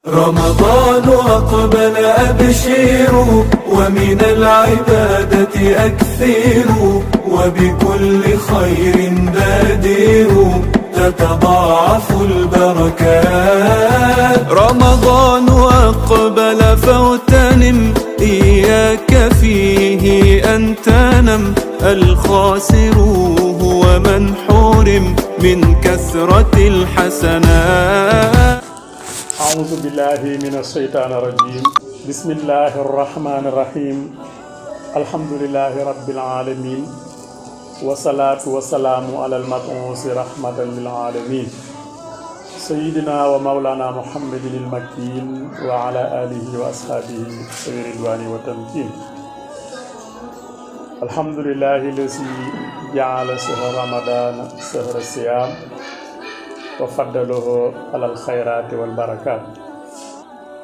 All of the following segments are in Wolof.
رمضان أقبل أبشروا ومن العبادة أكثروا وبكل خير بادروا تتضاعف البركات. رمضان أقبل فاغتنم إياك فيه أن تنم الخاسر هو من حرم من كثرة الحسنات. أعوذ بالله من الشيطان الرجيم. بسم الله الرحمن الرحيم. الحمد لله رب العالمين والصلاة والسلام على المبعوث رحمة للعالمين سيدنا ومولانا محمد المكين وعلى آله وأصحابه ذوي الرضوان والتمكين. الحمد لله الذي جعل شهر رمضان شهر الصيام وفضله على الخيرات والبركات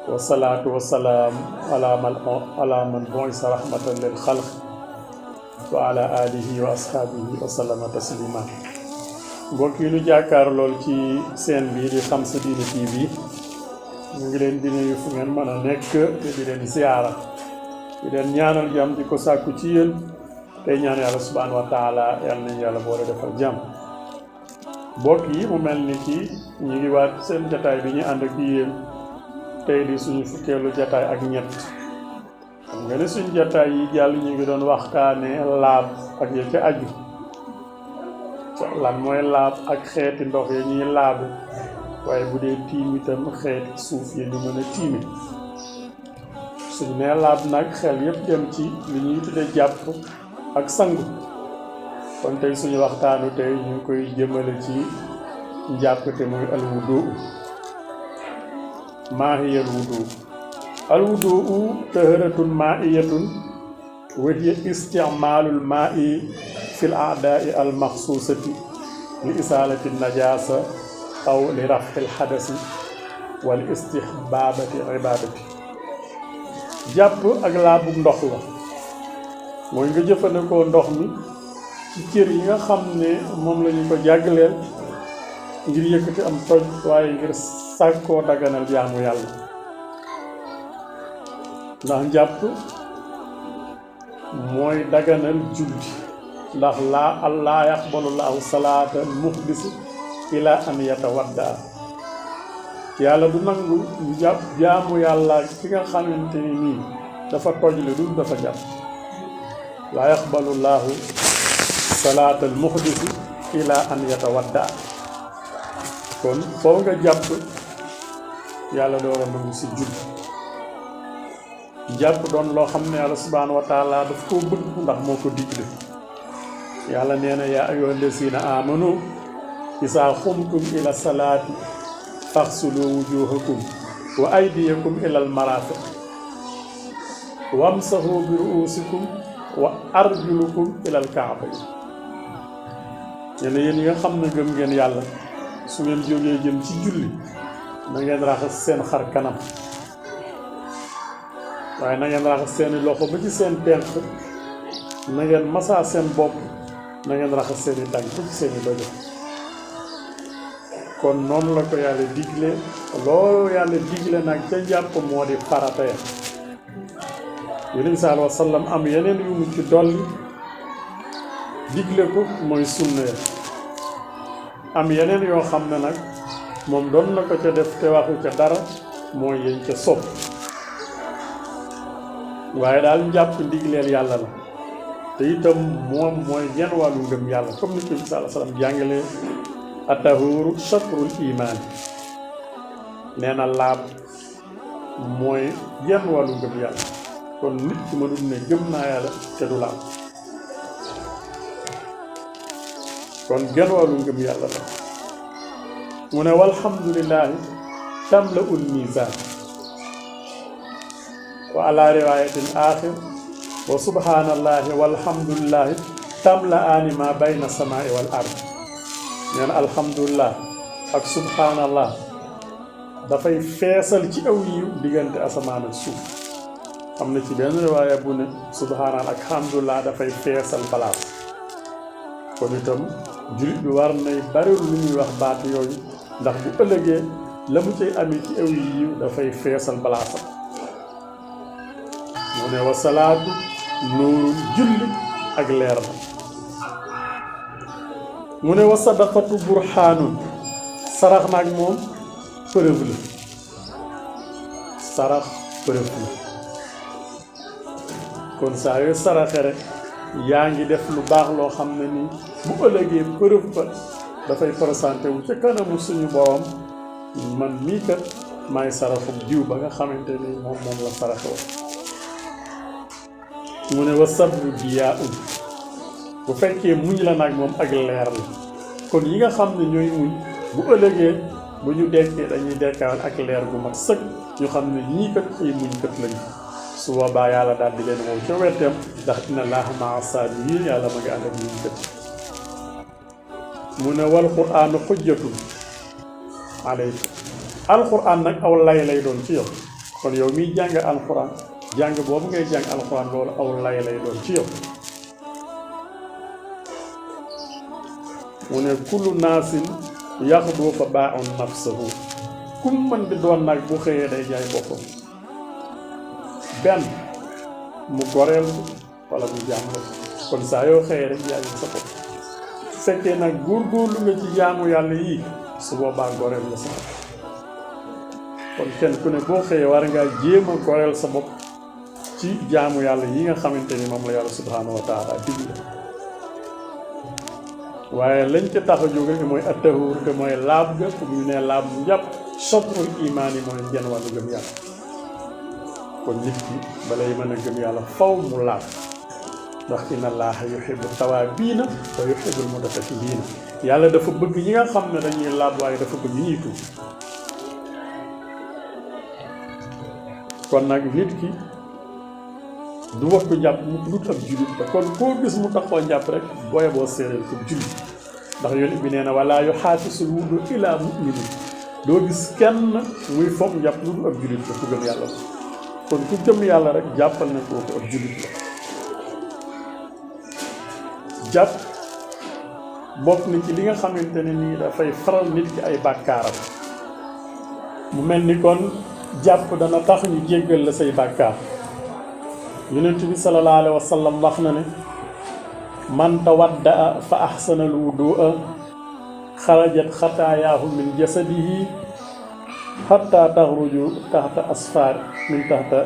والصلاة والسلام على من بعث رحمة للخلق وعلى آله وأصحابه وسلم تسليما. mbokk yi ñu jàkkaar lool ci seen bii di Xam Sa Diine TV ñu ngi leen di nuyu fu ngeen mën a nekk te di leen ziyaara di leen ñaanal jàmm di ko sàkku ci yéen tey ñaan yàlla subhanahu wa taala yàlla nañu yàlla boole defal jàmm. mbokk yi mu mel ni ki ñu ngi waat seen jataay bi ñu ànd ak yéen tey di suñu fukkeelu jataay ak ñett. xam nga ne suñu jataay yi jàll ñu ngi doon waxtaane laab ak ya ca aju lan mooy laab ak xeeti ndox ya ñuy laabe waaye bu dee tiim itam xeeti suuf yi ñu mën a tiime. suñu nee laab nag xel yépp dem ci li ñuy tudde jàpp ak sangu. kon tey suñu waxtaanu tey ñu ngi koy jëmale ci njàpp te muy alwudu. maa hiya alwudu? alwudu taharatun maa'iyatun wa hiya isticmaalul maa'i fil a'daa'i al maxsuusati li isaalati najaasa aw li raf'il hadasi wal istihbaabati ibaadati. jàpp ak laabu ndox la mooy nga jëfandikoo ndox mi ci cër yi nga xam ne moom la ñu ko jàggaleel ngir yëkkati am toj waaye ngir sàkkoo daganal jaamu yàlla. ndax njàpp mooy daganal julli ndax laa yaqbalu llaahu salaata muhdisi ila an yatawadda. yàlla du nangu jaamu yàlla ki nga xamante ni nii dafa toj le du dafa jàpp. laa yaqbalu llaahu salaatal muhdisi ila an yatawadda. kon foofu nga jàpp yàlla door a nangu si julli. jàpp doon loo xam ne yàlla subhaanahu wa taala daf koo bëgg ndax moo ko digle. yàlla nee na yaa ayyuhal lazina amanu izaa qumtum ila salaati faghsilu wujuhakum wa aydiyakum ilal marafiq wamsahu bi ru'usikum wa arjulukum ilal ka'bayn. yéen yi nga xam ne gëm ngeen yàlla su ngeen jógee jëm ci julli na ngeen raxas seen xar kanam waaye na ngeen raxas seeni loxo ba ci seen tenq, na ngeen masaa seen bopp, na ngeen raxas seeni tànk ba ci seeni dojo. kon noonu la ko yàlla digle. loolu yàlla digle nag ca njàpp moo di farata ya. Yonent bi sallallaahu alayhi wa sallam am yeneen yu mu ci dolli digle ko mooy sunna ya. am yeneen yoo xam ne nag moom doon na ko ca def te waxu ca dara mooy yeñ ca sopp. waaye daal njàpp ndigleel yàlla la te itam moom mooy genn wàllu ngëm yàlla comme ni ko bi sallallaahu alayhi wa sallam jàngale at-tahuuru shatrul imaan. nee na laab mooy genn wàllu ngëm yàlla. kon nit ki mënul ne gëm naa yàlla te du laab. kon genn wàllu ngëm yàlla la. mu ne walhamdulillahi tamla'ul miizaan wa ala riwaayatin aaxir wa subhaanallahi walhamdulillahi tamla'aani ma bayna samaa'i wal ard. nee na alhamdulillah ak subhaanallah dafay feesal ci aw yiw diggante asamaan ak suuf. am na ci benn riwaaya bu ne subhaanallah ak alhamdulillah dafay feesal palaas. kon itam jullit bi war nay bari lu ñuy wax baat yooyu ndax bu ëllëgee la mu cay amee ci aw yiw dafay feesal balaasam mu ne wa salaatu nuurun julli ak leer la mu ne wa sadaqatu burhaanun sarax nag moom preuve la sarax preuve la kon saa yoo saraxe rek yaa ngi def lu baax loo xam ne nii bu ëllëgee preuve ba dafay présenté wu ca kanamu suñu borom man mii kat maay saraxum diw ba nga xamante ni moom la saraxe woon mu ne wa sabru diyaa bu fekkee muñ la nag moom ak leer la kon yi nga xam ne ñooy muñ bu ëllëgee bu ñu dekkee dañuy dekkaal ak leer gu mat sëkk ñu xam ne ñii kat ay muñ kat lañu su boobaa yàlla daal di leen woo ca wetam ndax inna Allaaha ma'a saabiriin yàlla ma ngi ànd ak muñ kat mu ne wal quraanu xujjatun alayka alquran nag aw lay doon ci yow kon yow miy jàng alquran jàng boobu ngay jàng alquran loolu aw lay doon ci yow mu ne kullu naasin yaxdu fa baaxun nafsahu kum mën di doon nag bu xëyee day jaay boppam benn mu goreel wala mu jàmm kon saa yoo xëyee rek jaay sa bopp fekkee nag góorgóorlu nga ci jaamu yàlla yii su boobaa goreel nga sa bopp kon kenn ku ne boo xëyee war ngaa jéem a goreel sa bopp ci jaamu yàlla yi nga xamante ni moom la yàlla subhaanahu wa taala digle waaye lañ ca tax a jóg rek mooy at-tahuur te mooy laab ga fu ñu nee laab mu njàpp shatrul imaan yi mooy genn wàllu gëm yàlla kon nit ki balay mën a gëm yàlla faw mu laab ndax inna Allaaha yuhibbu tawaabiina wa yuhibbul mutatahhiriina yàlla dafa bëgg ñi nga xam ne dañuy laab waaye dafa bëgg ñuy tuub kon nag nit ki du wattu njàpp mu dut ab jullit ba kon koo gis mu taxoo njàpp rek booye boo séeréel ko jullit ndax yonent bi nee na wala yuxaatisul wudu ilaa mu'minin doo gis kenn muy foog njàpp lu dul ab jullit la ku gëm yàlla la kon ku gëm yàlla rek jàppal ne kooku ab jullit la jàpp bokk na ci li nga xamante ne nii dafay faral nit ki ay bàkkaaram mu mel ni kon jàpp dana tax ñu jéggal la say bàkkaar yonent bi sallallahu alayhi wa sallam wax na ne man tawaddaa fa ahsana al-wudu'a xarajat xataayaahu min jasadihi xatta taxruju taxta asfaar min taxta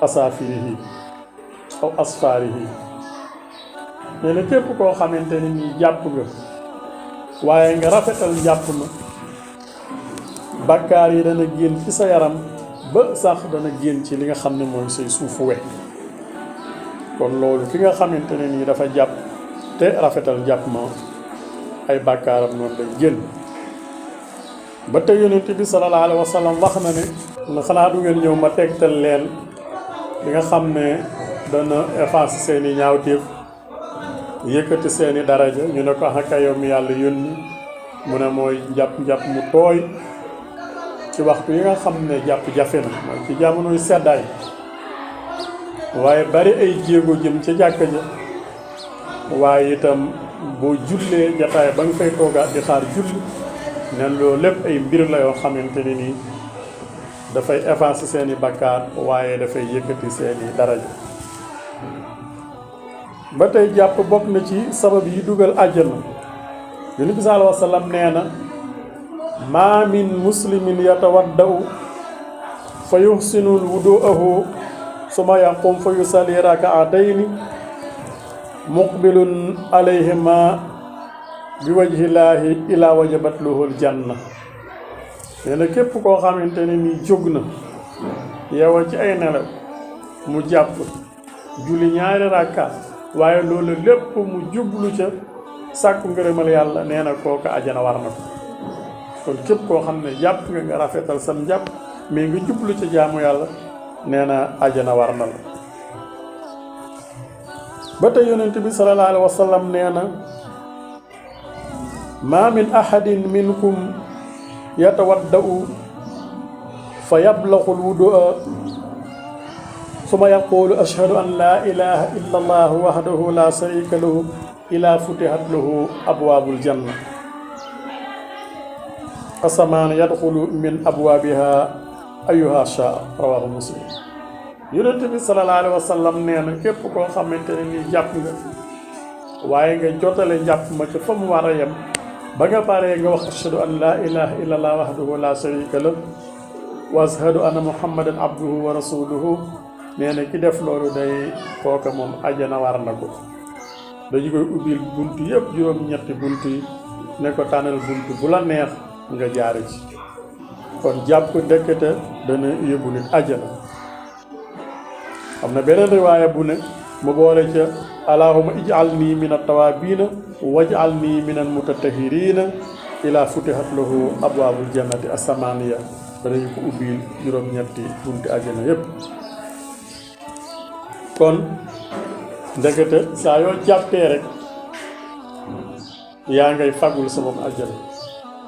asaafirihi aw asfaarihi nee na képp koo xamante ne nii jàpp nga waaye nga rafetal njàpp ma bàkkaar yi dana génn ci sa yaram ba sax dana génn ci li nga xam ne mooy say suufu we kon loolu ki nga xamante ne nii dafa jàpp te rafetal njàpp ma ay bàkkaaram noonu lay génn ba tey yonent bi sallallahu alayhi wa sallam wax na ne na xanaa du ngeen ñëw ma tegtal leen li nga xam ne dana effacer seeni ñaawteef yëkkati seeni daraja ñu ne ko ak yow mi yàlla yónni mu ne mooy njàpp mu tooy ci waxtu yi nga xam ne jàpp jafe na mooy ci jamonoy seddaay waaye bari ay jéego jëm ca jàkka ja waaye itam boo jullee jataay ba nga fay toogaat di xaar julli nen loolu lépp ay mbir la yoo xamante ne nii dafay effacer seeni bakkaar waaye dafay yëkkati seeni daraja ba tey jàpp bokk na ci sabab yi dugal àjjana Yonent bi sallallahu alayhi wa sallam nee na maa min muslimin yatawaddau fa yuhsinul wudu'ahu suma yaqum fa yusalli rak'atayni muqbilun alayhima bi wajhillaahi ilaa wajabat lahul janna nee na képp koo xamante ne ni jóg na yeewa ci ay nelaw mu jàpp julli ñaari rakka waaye loolu lépp mu jublu ca sàkku ngërëmal yàlla nee na kooku ajana war na ko kon képp koo xam ne jàpp nga rafetal sam jàpp mais nga jublu ca jaamu yàlla nee na ajana war na la ba tey yonent bi sallallahu alayhi wa sallam nee na ma min ahadin minkum yatawaddau fa yablaxu lwudu'a suma yaqulu ashhadu an la ilaha illa allah wahdahu la sharika lahu ila futihat lahu abwaabul janna asamaan yadxulu min abwaabiha ayyuha shaa rawahu muslim. yonent bi sallallahu alayhi wa sallam nee na képp koo xamante ne nii jàpp nga waaye nga jotale njàpp ma ca fa mu war a yem ba nga paree nga wax ashhadu an laa ilaha illallah wahdahu la sharika lah wa ashhadu anna muhammadan abduhu wa rasuluhu nee na ki def loolu day kooka moom ajana war na ko. dañu koy ubbil bunt yëpp juróom-ñetti bunt yi ne ko tànnal bunt bu la neex nga jaare ci. kon jàpp ndekete dana yóbbu nit ajana. am na beneen riwaaya bu ne mu boole ca allahumma ij'alni min at-tawaabiina waj'alni min al-mutatahhiriina ila futihat lahu abwaabul jannati as-samaaniya danañu ko ubbil juróom-ñetti bunti ajana yépp. kon ndekete saa yoo jàppee rek yaa ngay fagul sa bopp ajana.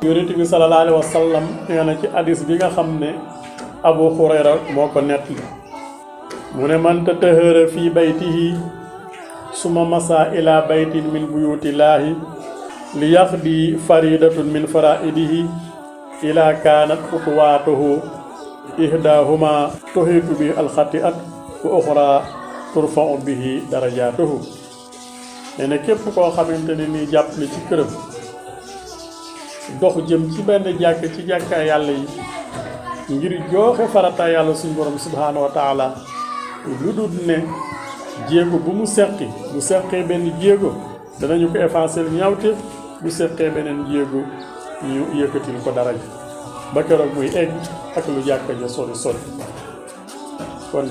yonent bi sallallahu alayhi wa sallam nee na ci hadis bi nga xam ne Abu Hurayra moo ko nettali mu ne man tatahhara fii baytihi suma masa ila baytin min buyutillaahi li yaxdi faridatun min faraidihi ila kaanat xutuwaatuhu ihdahuma tuhitu bi alxatiat wa uxra turfau bihi darajaatuhu. nee na képp koo xamante ne nii jàpp na ci këram dox jëm ci benn jàkk ci jàkkaay yàlla yi ngir jooxe farata yàlla suñu borom subhaanahu wa taala lu dul ne jéego bu mu seqi bu seqee benn jéego danañu ko effacer ñaawte bu seqee beneen jéego ñu yëkkatil ko daraja ba keroog muy egg ak lu jàkka ja sori sori. kon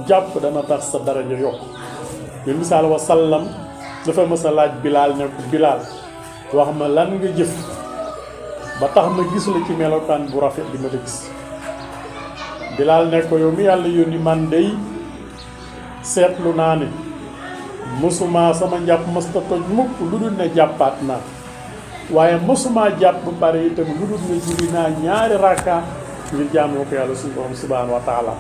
jàpp dana tax sa daraja yokk. yéen bi sallallahu alayhi wa sallam dafa mës a laaj Bilaal ne ko Bilaal wax ma lan nga jëf ba tax ma gis la ci melokaan bu rafet bi ma la gis. Bilaal ne ko yow mi yàlla yónni man dey seetlu naa ne mësuma sama njàpp mësta toj mukk lu dul ne jàppaat naa waaye mësuma jàpp ba pare itam lu dul ne julli naa ñaari rakka ngir jaamoo ko yàlla suñu borom subhaanahu wa taala.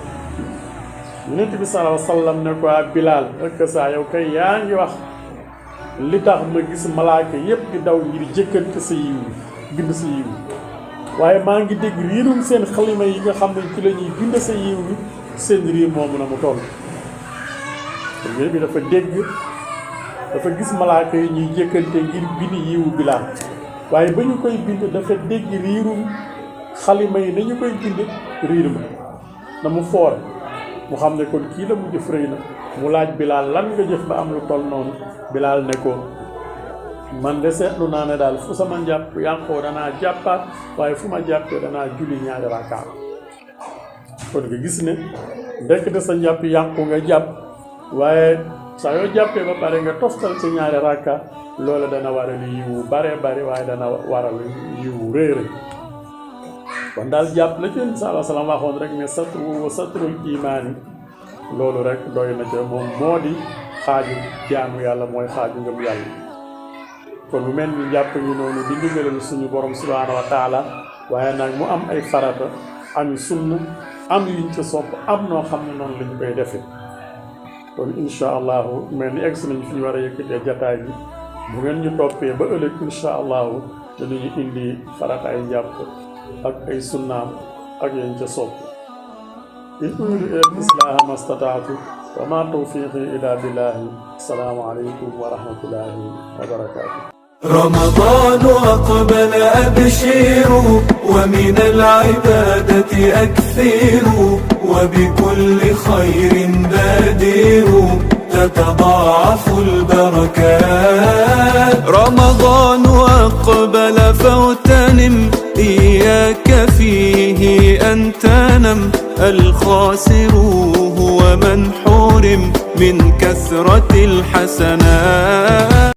yonent bi sallallahu alayhi wa sallam ne ko Bilaal rekk saa yow kay yaa ngi wax li tax ma gis malaaka yépp di daw ngir jëkkante sa yiw bind sa yiw waaye maa ngi dégg riirum seen xalima yi nga xam ne ci la ñuy bind sa yiw bi seen riir moomu na mu toll. yonent bi dafa dégg dafa gis malaaka yi ñuy jëkkante ngir bind yiwu Bilaal waaye ba ñu koy bind dafa dégg riirum xalima yi nañu koy bind riir ma na mu foore mu xam ne kon kii la mu jëf rëy na. mu laaj Bilaal lan nga jëf ba am lu toll noonu. Bilaal ne ko man de seetlu naa ne daal fu sama njàpp yàqoo danaa jàppaat waaye fu ma jàppee danaa julli ñaari rakkaa. kon nga gis ne ndekete sa njàpp yàqu nga jàpp waaye saa yoo jàppee ba pare nga toftal ci ñaari rakka loola dana waral yiwu bare bare waaye dana waral yiwu rëy rëy. kon daal jàpp la ci Yonent sallallahu alayhi wa sallam waxoon rek ne satru wa satrul imaani loolu rek doy na ca moom moo di xaaju jaamu yàlla mooy xaaju ngëm yàlla. kon lu mel ni jàpp ñu noonu di ndigalal suñu borom subhaanahu wa taala waaye nag mu am ay farata am sunna am yuñ ca sopp am noo xam ne noonu lañ koy defee. kon incha allahu mel ni egg si nañ fi ñu war a yëkkatee jataay bi bu ngeen ñu toppee ba ëllëg incha allahu danañu indi farata ay njàpp ak ay sunnaam ak yañ ca sopp. in uriidu illa al-islaaha ma stataatu wa ma tawfiiqi illa billahi. assalaamu aleykum wa rahmatullahi wa barakaatu. رمضان أقبل أبشروا ومن العبادة أكثروا وبكل خير بادروا تتضاعف البركات. رمضان أقبل فاغتنم إياك فيه أن تنم الخاسر هو من حرم من كثرة الحسنات.